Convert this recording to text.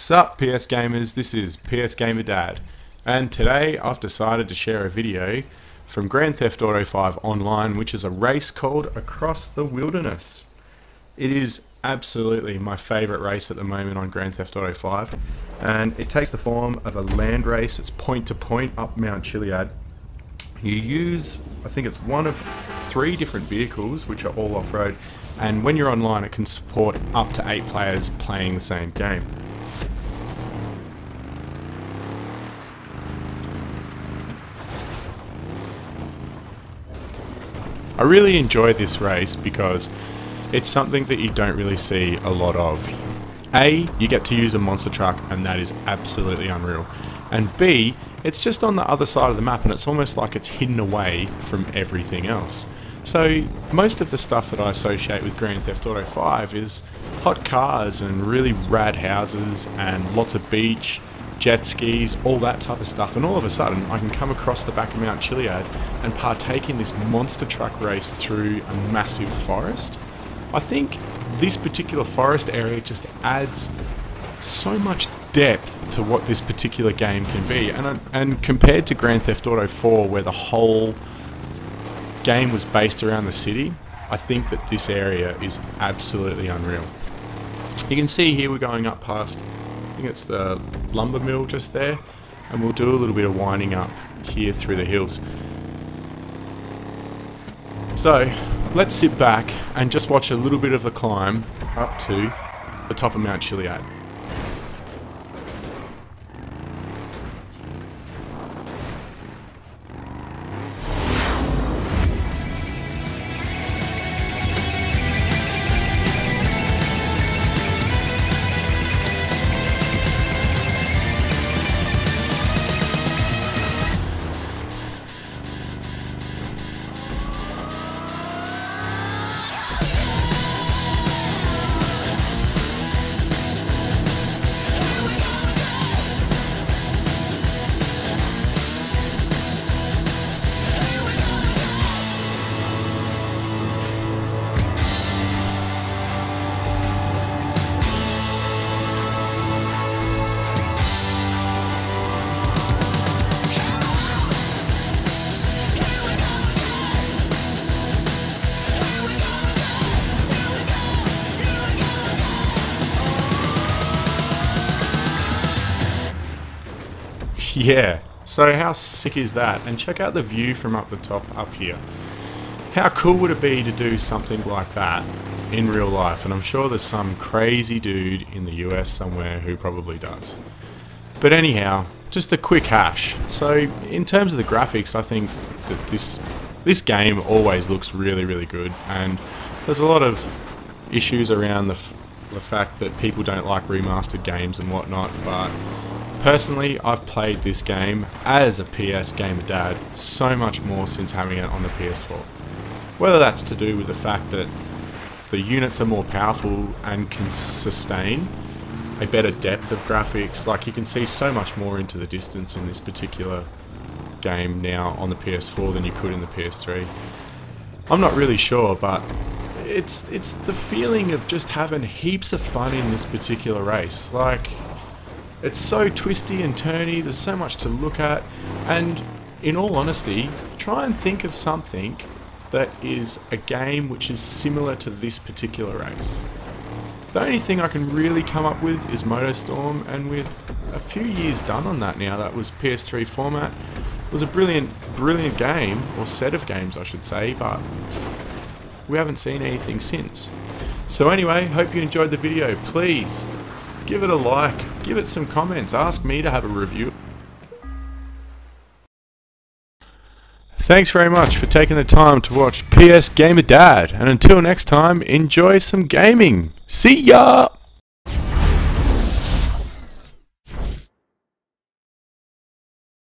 Sup PS gamers, this is PS GamerDad, and today I've decided to share a video from Grand Theft Auto 5 Online, which is a race called Across the Wilderness. It is absolutely my favourite race at the moment on Grand Theft Auto 5, and it takes the form of a land race. It's point to point up Mount Chiliad. You use, I think it's one of 3 different vehicles which are all off-road, and when you're online it can support up to 8 players playing the same game. I really enjoy this race because it's something that you don't really see a lot of. A, you get to use a monster truck, and that is absolutely unreal. And B, it's just on the other side of the map, and it's almost like it's hidden away from everything else. So most of the stuff that I associate with Grand Theft Auto 5 is hot cars and really rad houses and lots of beach, jet skis, all that type of stuff, and all of a sudden I can come across the back of Mount Chiliad and partake in this monster truck race through a massive forest. I think this particular forest area just adds so much depth to what this particular game can be, and compared to Grand Theft Auto 4 where the whole game was based around the city, I think that this area is absolutely unreal. You can see here we're going up past, I think it's the lumber mill just there, and we'll do a little bit of winding up here through the hills. So let's sit back and just watch a little bit of the climb up to the top of Mount Chiliad. Yeah, so how sick is that? And check out the view from up the top up here. How cool would it be to do something like that in real life? And I'm sure there's some crazy dude in the US somewhere who probably does. But anyhow, just a quick hash. So in terms of the graphics, I think that this game always looks really good, and there's a lot of issues around the fact that people don't like remastered games and whatnot, but personally, I've played this game as a PS GamerDad so much more since having it on the PS4. Whether that's to do with the fact that the units are more powerful and can sustain a better depth of graphics, like you can see so much more into the distance in this particular game now on the PS4 than you could in the PS3. I'm not really sure, but it's the feeling of just having heaps of fun in this particular race. Like, it's so twisty and turny, there's so much to look at, and in all honesty, try and think of something that is a game which is similar to this particular race. The only thing I can really come up with is MotorStorm, and with a few years done on that now, that was PS3 format. It was a brilliant game, or set of games I should say, but we haven't seen anything since. So anyway, hope you enjoyed the video. Please give it a like, give it some comments, ask me to have a review. Thanks very much for taking the time to watch PS GamerDad, and until next time, enjoy some gaming. See ya!